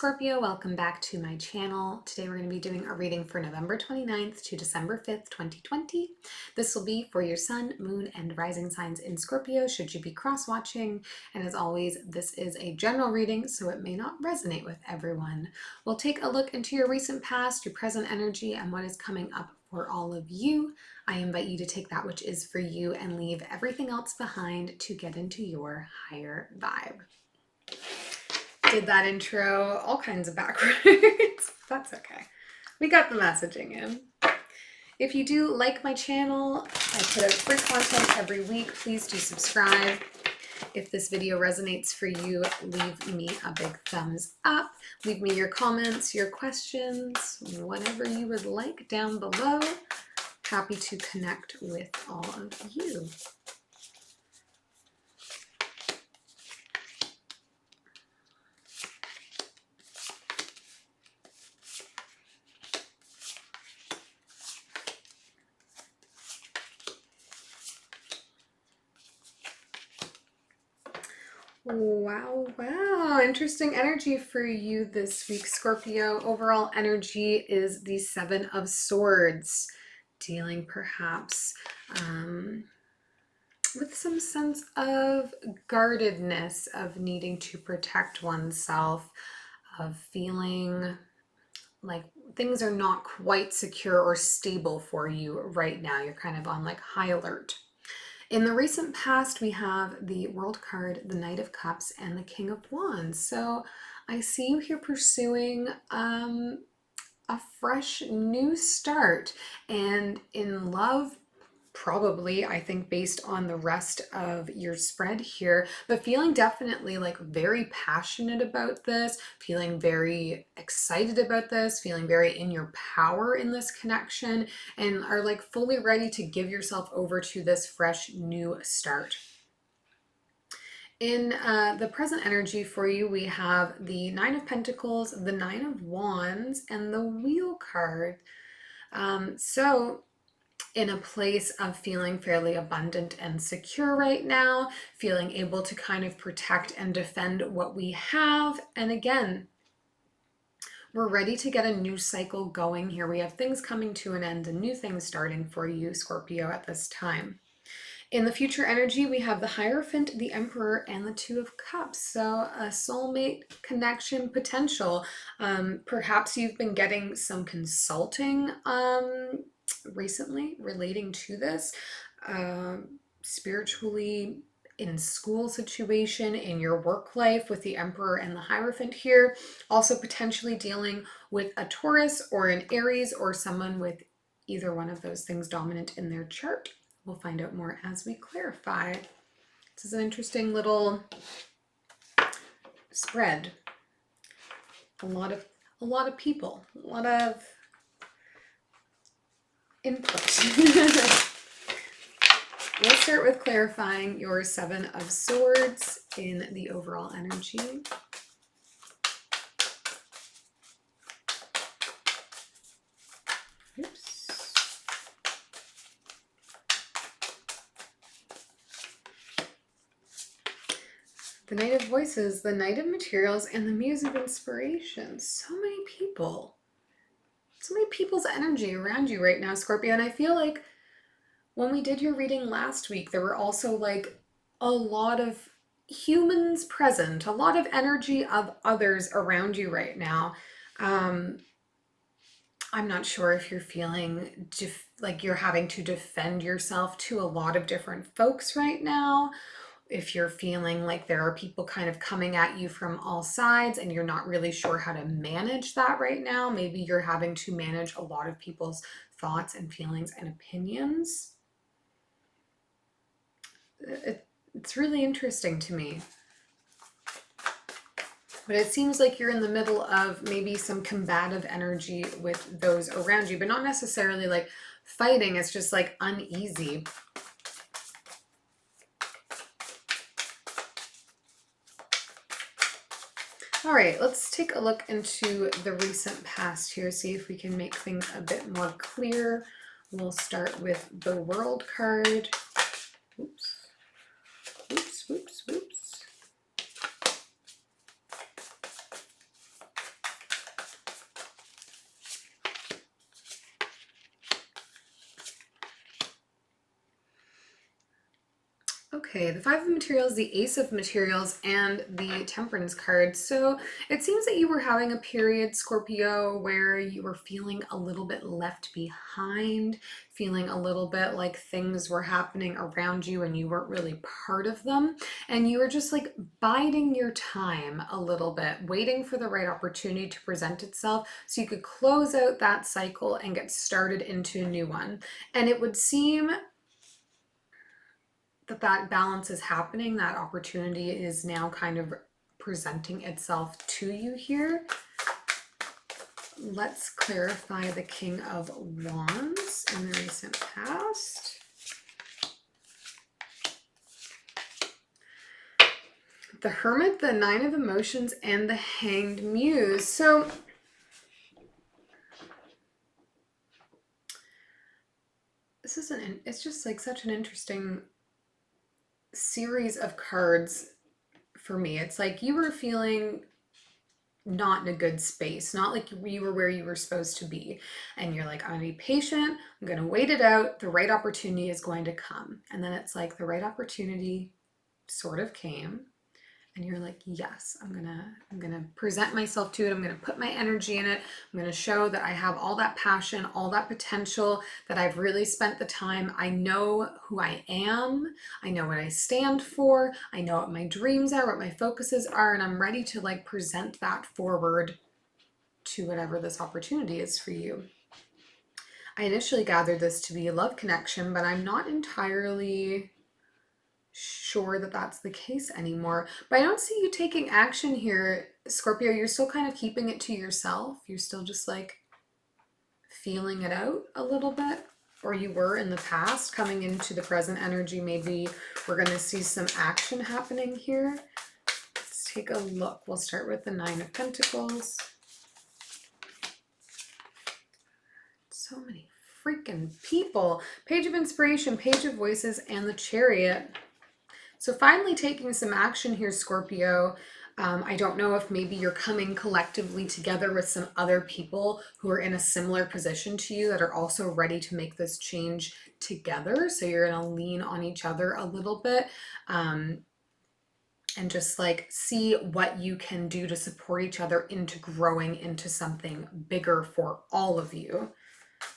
Scorpio, welcome back to my channel. Today we're going to be doing a reading for November 29th to December 5th, 2020. This will be for your sun, moon, and rising signs in Scorpio, should you be cross-watching. And as always, this is a general reading, so it may not resonate with everyone. We'll take a look into your recent past, your present energy, and what is coming up for all of you. I invite you to take that which is for you and leave everything else behind to get into your higher vibe. Did that intro all kinds of backwards. That's okay. We got the messaging in. If you do like my channel, I put out free content every week. Please do subscribe. If this video resonates for you, leave me a big thumbs up. Leave me your comments, your questions, whatever you would like down below. Happy to connect with all of you. Wow. Interesting energy for you this week, Scorpio. Overall energy is the Seven of Swords, dealing perhaps with some sense of guardedness, of needing to protect oneself, of feeling like things are not quite secure or stable for you right now. You're kind of on like high alert. In the recent past, we have the World card, the Knight of Cups, and the King of Wands. So I see you here pursuing a fresh new start. And in love, probably, I think, based on the rest of your spread here, but feeling definitely like very passionate about this, feeling very excited about this, feeling very in your power in this connection, and are like fully ready to give yourself over to this fresh new start. In the present energy for you, we have the Nine of Pentacles, the Nine of Wands, and the Wheel card. So in a place of feeling fairly abundant and secure right now, feeling able to kind of protect and defend what we have. And again, we're ready to get a new cycle going here. We have things coming to an end and new things starting for you, Scorpio, at this time. In the future energy, we have the Hierophant, the Emperor, and the Two of Cups. So a soulmate connection potential. Perhaps you've been getting some consulting recently relating to this, spiritually, in school situation, in your work life with the Emperor and the Hierophant here. Also potentially dealing with a Taurus or an Aries or someone with either one of those things dominant in their chart. We'll find out more as we clarify. This is an interesting little spread. A lot of people, a lot of input. We'll start with clarifying your Seven of Swords in the overall energy. Oops. The Knight of Voices, the Knight of Materials, and the Muse of Inspiration. So many people. So many people's energy around you right now, Scorpio. And I feel like when we did your reading last week, there were also like a lot of humans present, a lot of energy of others around you right now. I'm not sure if you're feeling like you're having to defend yourself to a lot of different folks right now. If you're feeling like there are people kind of coming at you from all sides and you're not really sure how to manage that right now. Maybe you're having to manage a lot of people's thoughts and feelings and opinions. It's really interesting to me. But it seems like you're in the middle of maybe some combative energy with those around you, but not necessarily like fighting. It's just like uneasy. All right, let's take a look into the recent past here, see if we can make things a bit more clear. We'll start with the World card. Oops. Okay, the Five of Materials, the Ace of Materials, and the Temperance card. So it seems that you were having a period, Scorpio, where you were feeling a little bit left behind, feeling a little bit like things were happening around you and you weren't really part of them. And you were just like biding your time a little bit, waiting for the right opportunity to present itself so you could close out that cycle and get started into a new one. And it would seem that balance is happening, that opportunity is now kind of presenting itself to you here. Let's clarify the King of Wands in the recent past. The Hermit, the Nine of Emotions, and the Hanged Muse. So this is it's just like such an interesting series of cards for me. It's like you were feeling not in a good space, not like you were where you were supposed to be. And you're like, I'm gonna be patient, I'm gonna wait it out, the right opportunity is going to come. And then it's like the right opportunity sort of came. And you're like, yes, I'm gonna present myself to it. I'm gonna put my energy in it. I'm gonna show that I have all that passion, all that potential, that I've really spent the time. I know who I am. I know what I stand for. I know what my dreams are, what my focuses are, and I'm ready to like present that forward to whatever this opportunity is for you. I initially gathered this to be a love connection, but I'm not entirely sure that that's the case anymore. But I don't see you taking action here, Scorpio. You're still kind of keeping it to yourself. You're still just like feeling it out a little bit, or you were in the past. Coming into the present energy, maybe we're going to see some action happening here. Let's take a look. We'll start with the Nine of Pentacles. So many freaking people. Page of Inspiration, Page of Voices, and the Chariot. So finally taking some action here, Scorpio. I don't know if maybe you're coming collectively together with some other people who are in a similar position to you that are also ready to make this change together. So you're going to lean on each other a little bit and just like see what you can do to support each other into growing into something bigger for all of you.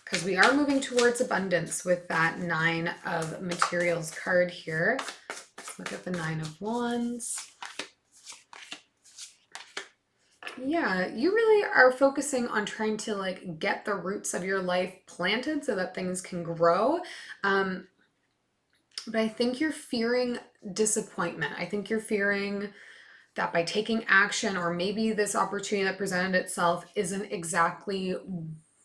Because we are moving towards abundance with that Nine of Materials card here. Let's look at the Nine of Wands. Yeah, you really are focusing on trying to like get the roots of your life planted so that things can grow. But I think you're fearing disappointment. I think you're fearing that by taking action, or maybe this opportunity that presented itself isn't exactly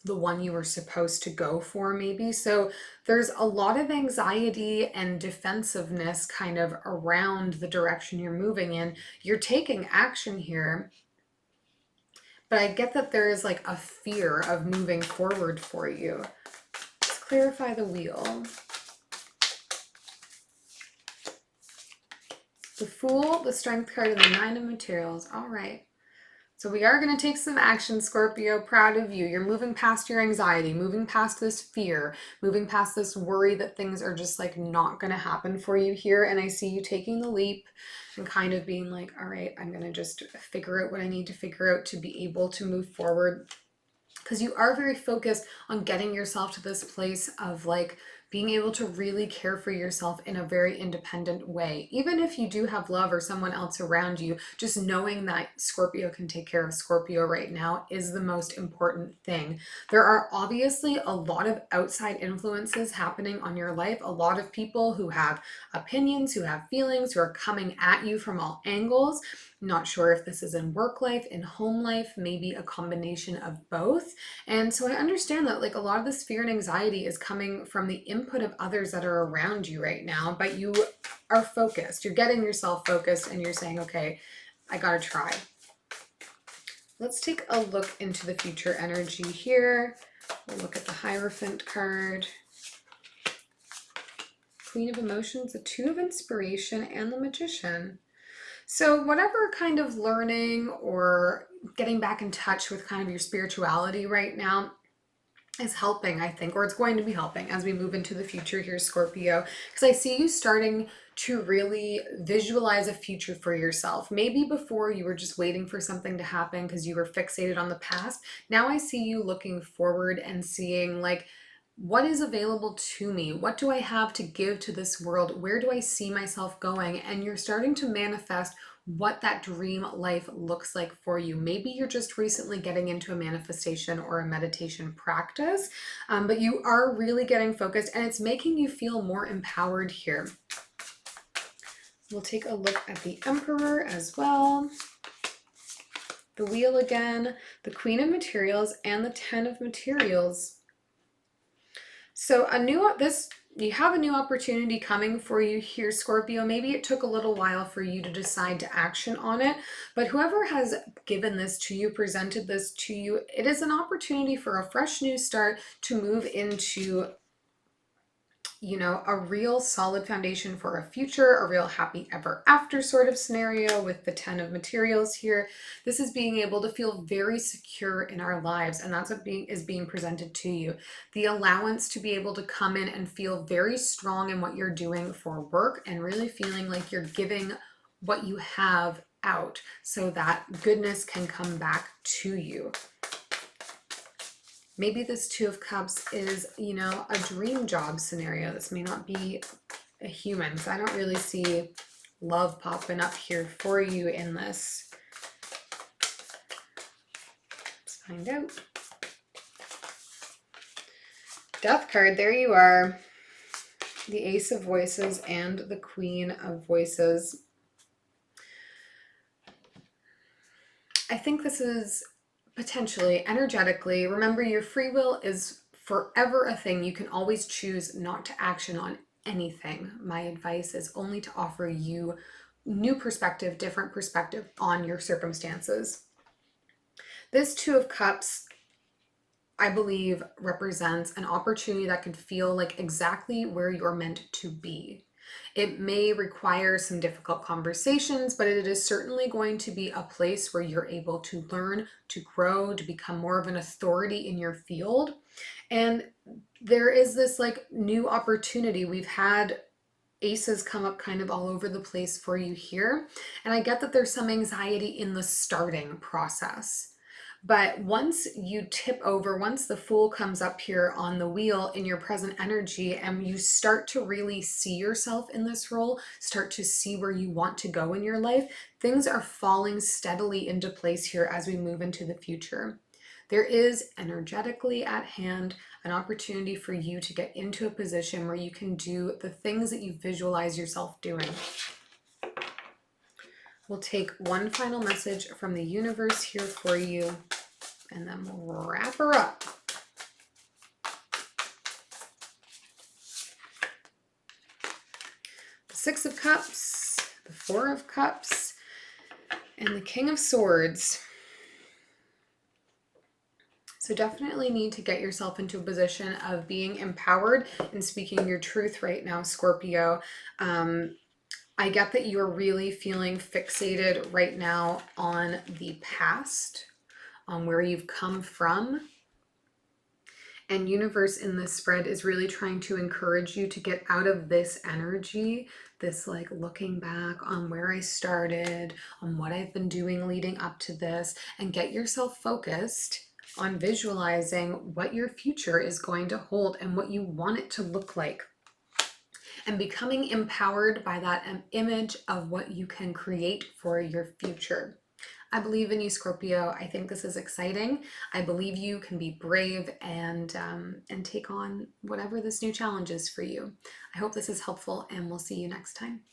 the one you were supposed to go for, maybe. So there's a lot of anxiety and defensiveness kind of around the direction you're moving in. You're taking action here, but I get that there is like a fear of moving forward for you. Let's clarify the wheel. The Fool, the Strength card, and the Nine of Materials. All right. So we are going to take some action, Scorpio. Proud of you. You're moving past your anxiety, moving past this fear, moving past this worry that things are just like not going to happen for you here. And I see you taking the leap and kind of being like, all right, I'm going to just figure out what I need to figure out to be able to move forward. Because you are very focused on getting yourself to this place of like being able to really care for yourself in a very independent way. Even if you do have love or someone else around you, just knowing that Scorpio can take care of Scorpio right now is the most important thing. There are obviously a lot of outside influences happening on your life, a lot of people who have opinions, who have feelings, who are coming at you from all angles. Not sure if this is in work life, in home life, maybe a combination of both. And so I understand that like a lot of this fear and anxiety is coming from the input of others that are around you right now, but you are focused. You're getting yourself focused and you're saying, okay, I gotta try. Let's take a look into the future energy here. We'll look at the Hierophant card. Queen of Emotions, the Two of Inspiration, and the Magician. So whatever kind of learning or getting back in touch with kind of your spirituality right now is helping, I think, or it's going to be helping as we move into the future here, Scorpio, because I see you starting to really visualize a future for yourself. Maybe before you were just waiting for something to happen because you were fixated on the past. Now I see you looking forward and seeing like, what is available to me? What do I have to give to this world? Where do I see myself going? And you're starting to manifest what that dream life looks like for you. Maybe you're just recently getting into a manifestation or a meditation practice, but you are really getting focused and it's making you feel more empowered here. We'll take a look at the Emperor as well. The Wheel again, the Queen of Materials, and the Ten of Materials. So you have a new opportunity coming for you here, Scorpio. Maybe it took a little while for you to decide to action on it, but whoever has given this to you, presented this to you, it is an opportunity for a fresh new start to move into, you know, a real solid foundation for a future, a real happy ever after sort of scenario with the 10 of materials here. This is being able to feel very secure in our lives, and that's what is being presented to you. The allowance to be able to come in and feel very strong in what you're doing for work and really feeling like you're giving what you have out so that goodness can come back to you. Maybe this Two of Cups is, you know, a dream job scenario. This may not be a human, so I don't really see love popping up here for you in this. Let's find out. Death card, there you are. The Ace of Voices and the Queen of Voices. I think this is potentially energetically, remember your free will is forever a thing. You can always choose not to action on anything. My advice is only to offer you new perspective, different perspective on your circumstances. This Two of Cups, I believe, represents an opportunity that could feel like exactly where you're meant to be. It may require some difficult conversations, but it is certainly going to be a place where you're able to learn, to grow, to become more of an authority in your field. And there is this like new opportunity. We've had aces come up kind of all over the place for you here. And I get that there's some anxiety in the starting process. But once you tip over, once the Fool comes up here on the wheel in your present energy and you start to really see yourself in this role, start to see where you want to go in your life, things are falling steadily into place here as we move into the future. There is energetically at hand an opportunity for you to get into a position where you can do the things that you visualize yourself doing. We'll take one final message from the universe here for you, and then we'll wrap her up. The Six of Cups, the Four of Cups, and the King of Swords. So definitely need to get yourself into a position of being empowered and speaking your truth right now, Scorpio. I get that you're really feeling fixated right now on the past, on where you've come from. And universe in this spread is really trying to encourage you to get out of this energy, this like looking back on where I started, on what I've been doing leading up to this, and get yourself focused on visualizing what your future is going to hold and what you want it to look like. And becoming empowered by that image of what you can create for your future. I believe in you, Scorpio. I think this is exciting. I believe you can be brave and take on whatever this new challenge is for you. I hope this is helpful, and we'll see you next time.